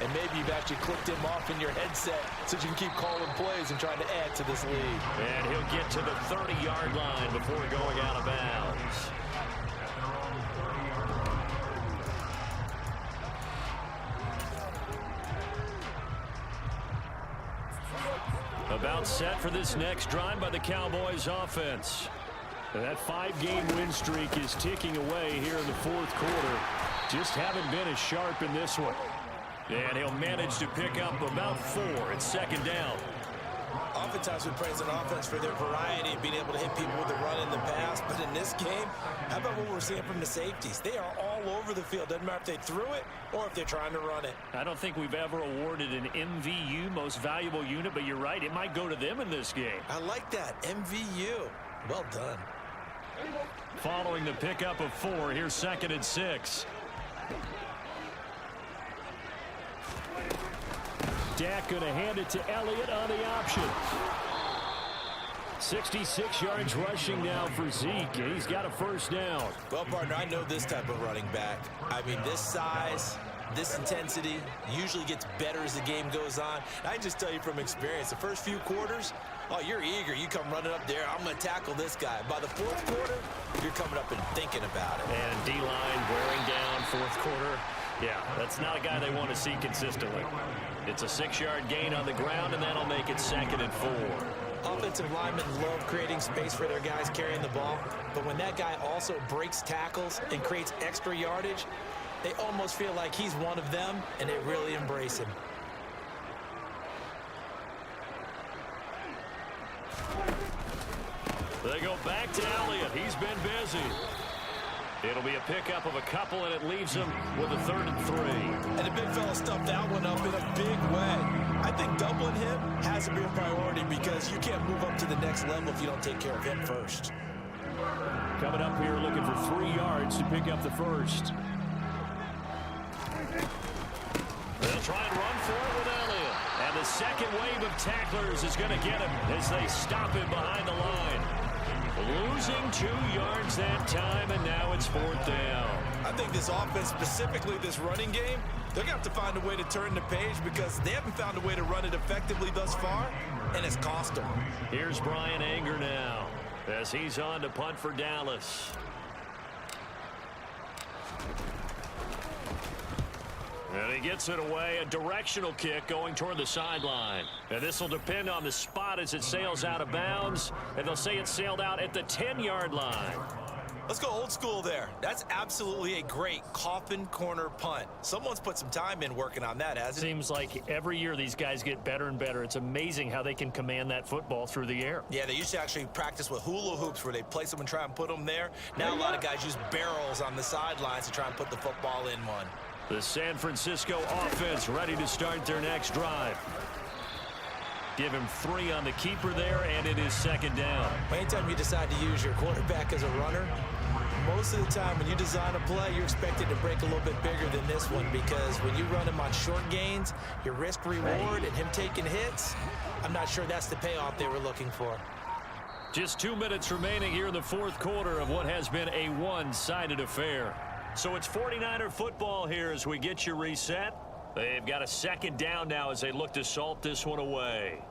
Speaker 6: And maybe you've actually clicked him off in your headset so you can keep calling plays and trying to add to this lead.
Speaker 4: And he'll get to the 30-yard line before going out of bounds. About set for this next drive by the Cowboys offense.
Speaker 5: That 5-game win streak is ticking away here in the 4th quarter. Just haven't been as sharp in this one.
Speaker 4: And he'll manage to pick up about 4. It's 2nd down.
Speaker 6: Oftentimes we praise an offense for their variety and being able to hit people with the run in the pass. But in this game, how about what we're seeing from the safeties? They are all over the field. Doesn't matter if they threw it or if they're trying to run it.
Speaker 4: I don't think we've ever awarded an MVU, most valuable unit, but you're right. It might go to them in this game.
Speaker 6: I like that. MVU. Well done.
Speaker 4: Following the pickup of 4, here's 2nd and 6.
Speaker 5: Dak going to hand it to Elliott on the option. 66 yards rushing now for Zeke, and he's got a 1st down.
Speaker 6: Well, partner, I know this type of running back. I mean, this size, this intensity usually gets better as the game goes on. I can just tell you from experience, the first few quarters, oh, you're eager. You come running up there. I'm going to tackle this guy. By the 4th quarter, you're coming up and thinking about it.
Speaker 4: And D-line wearing down 4th quarter. Yeah, that's not a guy they want to see consistently. It's a 6-yard gain on the ground, and that'll make it 2nd and 4.
Speaker 6: Offensive linemen love creating space for their guys carrying the ball, but when that guy also breaks tackles and creates extra yardage, they almost feel like he's one of them, and they really embrace him.
Speaker 4: They go back to Elliott. He's been busy. It'll be a pickup of a couple, and it leaves him with a 3rd and 3.
Speaker 6: And the big fella stuffed that one up in a big way. I think doubling him has to be a priority because you can't move up to the next level if you don't take care of him first.
Speaker 5: Coming up here looking for 3 yards to pick up the 1st.
Speaker 4: They'll try and run for it with Elliott. And the second wave of tacklers is going to get him as they stop him behind the line. Losing 2 yards that time, and now it's 4th down.
Speaker 6: I think this offense, specifically this running game, they're going to have to find a way to turn the page because they haven't found a way to run it effectively thus far, and it's cost them.
Speaker 4: Here's Brian Anger now as he's on to punt for Dallas. And he gets it away, a directional kick going toward the sideline. And this will depend on the spot as it sails out of bounds. And they'll say it sailed out at the 10-yard line.
Speaker 6: Let's go old school there. That's absolutely a great coffin corner punt. Someone's put some time in working on that, hasn't it?
Speaker 4: Seems like every year these guys get better and better. It's amazing how they can command that football through the air.
Speaker 6: Yeah, they used to actually practice with hula hoops where they place them and try and put them there. Now a lot of guys use barrels on the sidelines to try and put the football in one.
Speaker 4: The San Francisco offense ready to start their next drive. Give him 3 on the keeper there, and it is 2nd down.
Speaker 6: Anytime you decide to use your quarterback as a runner, most of the time when you design a play, you're expected to break a little bit bigger than this one because when you run him on short gains, your risk-reward and him taking hits, I'm not sure that's the payoff they were looking for.
Speaker 4: Just 2 minutes remaining here in the 4th quarter of what has been a one-sided affair. So it's 49er football here as we get you reset. They've got a 2nd down now as they look to salt this one away.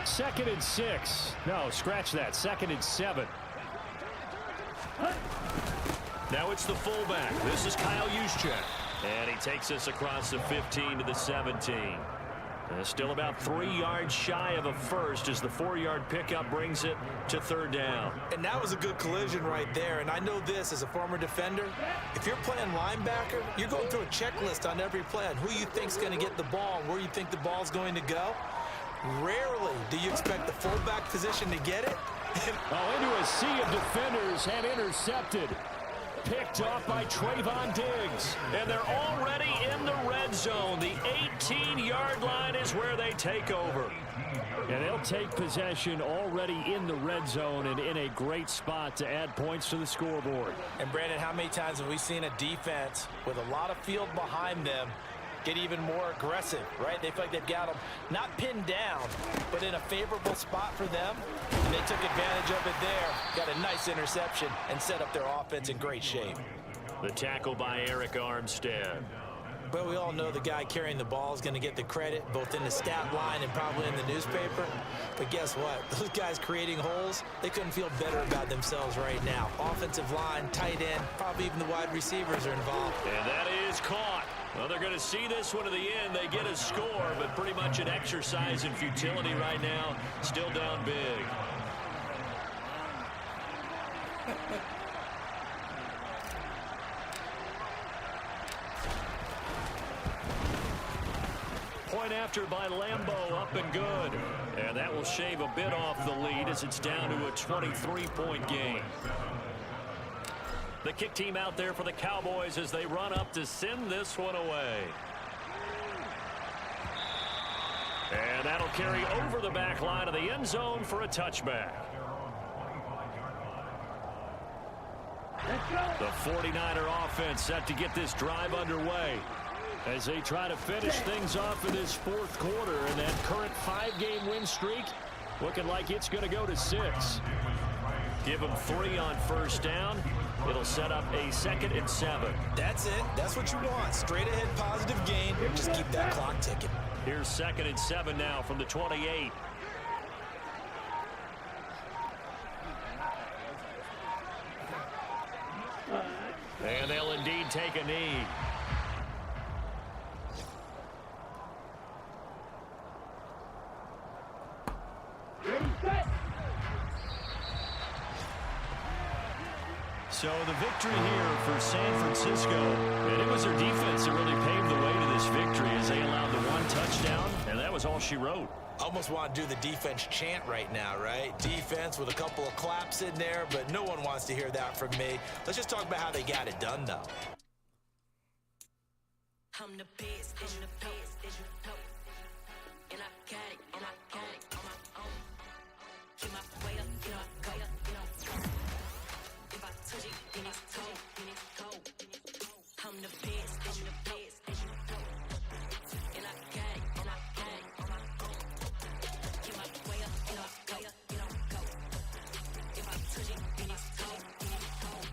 Speaker 5: Second and 6. No, scratch that. 2nd and 7.
Speaker 4: Now it's the fullback. This is Kyle Juszczyk. And he takes us across the 15 to the 17. Still about 3 yards shy of a first as the 4-yard pickup brings it to third down.
Speaker 6: And that was a good collision right there. And I know this as a former defender. If you're playing linebacker, you're going through a checklist on every play on who you think's going to get the ball, where you think the ball's going to go. Rarely do you expect the fullback position to get it.
Speaker 5: Into a sea of defenders and intercepted. Picked off by Trayvon Diggs.
Speaker 4: And they're already in the red zone. The 18-yard line is where they take over.
Speaker 5: And they'll take possession already in the red zone and in a great spot to add points to the scoreboard.
Speaker 6: And, Brandon, how many times have we seen a defense with a lot of field behind them get even more aggressive, right? They feel like they've got them not pinned down, but in a favorable spot for them. And they took advantage of it there, got a nice interception, and set up their offense in great shape.
Speaker 4: The tackle by Eric Armstead.
Speaker 6: But we all know the guy carrying the ball is going to get the credit, both in the stat line and probably in the newspaper. But guess what? Those guys creating holes, they couldn't feel better about themselves right now. Offensive line, tight end, probably even the wide receivers are involved.
Speaker 4: And that is caught. Well, they're going to see this one to the end. They get a score, but pretty much an exercise in futility right now. Still down big. Point after by Lambeau, up and good. And that will shave a bit off the lead as it's down to a 23-point game. The kick team out there for the Cowboys as they run up to send this one away. And that'll carry over the back line of the end zone for a touchback. The 49er offense set to get this drive underway as they try to finish things off in this fourth quarter, and that current 5-game win streak looking like it's going to go to 6. Give them 3 on first down. It'll set up a 2nd and 7.
Speaker 6: That's it. That's what you want. Straight ahead positive gain. Just keep that clock ticking.
Speaker 4: Here's 2nd and 7 now from the 28. And they'll indeed take a knee. So the victory here for San Francisco, and it was their defense that really paved the way to this victory as they allowed the 1 touchdown, and that was all she wrote.
Speaker 6: Almost want to do the defense chant right now, right? Defense with a couple of claps in there, but no one wants to hear that from me. Let's just talk about how they got it done, though.
Speaker 8: I'm the best, and the best, and I got it, and I got it on my own. Keep my way up, you know, go up, you know. If I touch it, then it's cold, then it's cold. I'm the best, and the best, and I got it, and I got it on my own. Keep my way up, you know, go up, you know, go. If I touch it, then it's cold, then it's cold.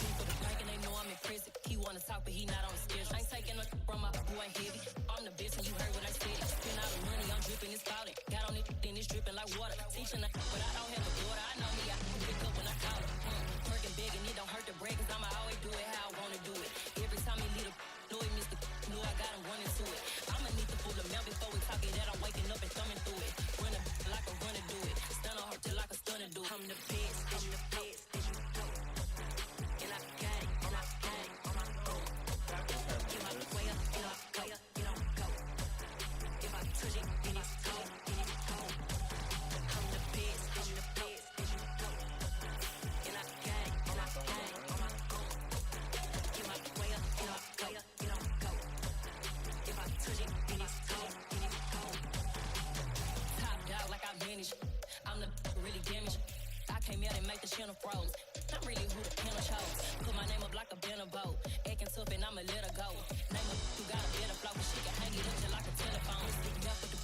Speaker 8: People the bank and they know I'm in prison. He wanna talk, but he not on the schedule. I ain't taking nothing from my boy heavy. I'm the best, and you heard what I said. Spend all the money, I'm dripping, it's spouting. Got on it, then it's dripping like water. Teaching, but I don't have a daughter. I know me, I can pick up when I call it. Working big, and it don't hurt to break, cause I'ma always do it how I wanna do it. Every time he lead a know he missed the know I got him running to it. I'ma need to pull the mail before we talk it that I'm waking up and thumbing through it. Run a like a runner do it. Stun on her till like a stunner do it. I'm the best, and the best, and I got it, and I got it on my own. Get my way up, you know, go up, you know, go. If I touch it, then it's cold, then it's cold. I'm the best, and the best, and I got it, and I got it on my own. Get my way up, you know, go up, you know, go. If I touch it, then it's cold, then it's cold. Top dog like I manage. I'm the really damaged. I came out and make the channel froze. I'm really who the panel chose. Put my name up like a banner boat. Acting tough and I'ma let her go. Name her who got a better flow, but she can hang it up just like a telephone. Got with the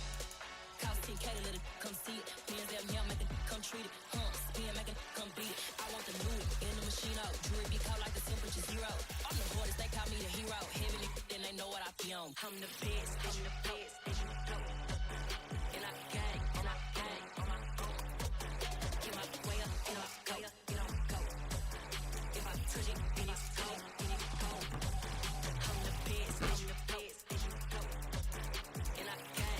Speaker 8: cost 10K to let it come see it. Hands down here, make it come treat it. Spin, make it come beat it. I want the new in the machine out. Jewelry be caught like the temperature 0. I'm the hardest, they call me the hero. Heavy, then they know what I be on. I'm the best, and the best, and I got it, and I got it on my own. Get my way up, you know, go up, you know, go. If I touch it, then it's cold, then it's cold. I'm the best, and the best, and I got it,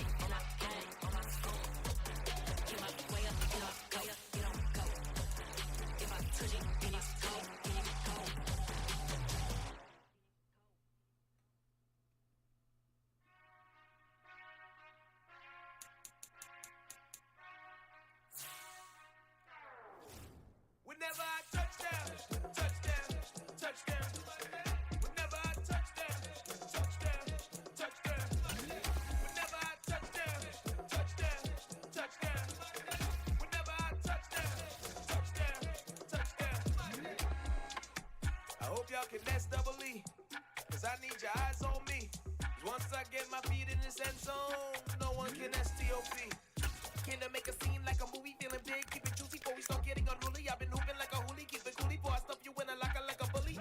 Speaker 3: y'all can SEE. Cause I need your eyes on me. Once I get my feet in this end zone, no one can STOP. Can I make a scene like a movie, feeling big, keep it juicy before we start getting unruly. I've been hooping like a hoolie, keep it coolie before I stuff you in a locker like a bully.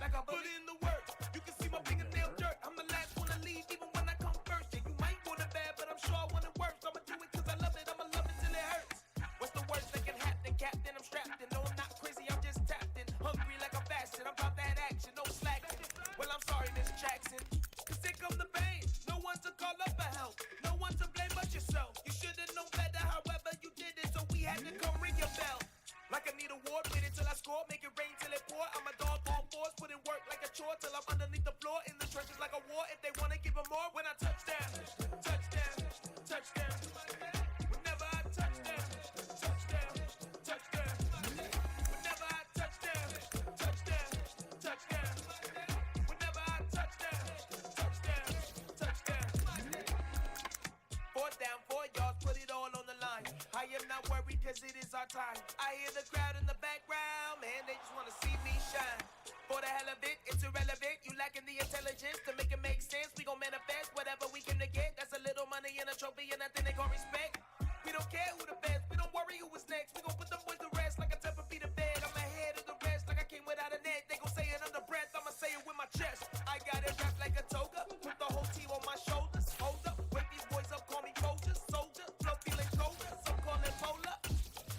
Speaker 3: Like a bully in the work, you can see my fingernail dirt. I'm the last one to leave, even when I come first. Yeah, you might want it bad, but I'm sure I want it worse. I'ma do it cause I love it, I'ma love it till it hurts. What's the worst that can happen, Captain? I'm strapped in, no I'm not crazy, I'm just tapped in. Hungry like I'm fasting, I'm about that action, no slacking. Well, I'm sorry, Miss Jackson, cause here come the pain. No one to call up for help, no one to blame but yourself. You should've known better, however you did it, so we had to come ring your bell. Like I need a award, wait until I score, make it rain till it pour. I'm a dog on force, put in work like a chore till I'm underneath the floor. In the trenches like a war, if they wanna give them more. When I touch down, touchdown, touchdown. Whenever I touch down, touchdown, touchdown. Whenever I touch down, touchdown, touchdown. Whenever I touch down, touchdown, touchdown. 4th down, 4 yards, put it all on the line. I am not worried cause it is our time. I hear the crowd in the background, man, they just wanna see me shine. For the hell of it, it's irrelevant. You lacking the intelligence to make it make sense. We gon' manifest whatever we came to get. That's a little money and a trophy and nothing they gon' respect. We don't care who the best, we don't worry who is next. We gon' put them boys to rest like a 10 feet of bed. I'm ahead of the rest like I came without a net. They gon' say it under breath, I'ma say it with my chest. I got it wrapped like a toga, put the whole team on my shoulders. Hold up, wake these boys up, call me Folger, soldier, flow feeling colder, some call it polar.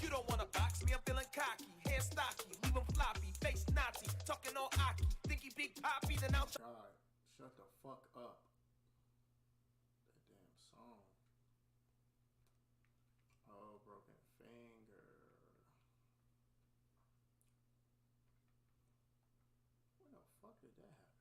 Speaker 3: You don't wanna box me, I'm feeling cocky, hair stocky, leave him floppy, face Nazi, talking all aki, think he big poppy, then I'll
Speaker 1: God, shut the fuck up. That damn song. Oh, broken finger. When the fuck did that happen?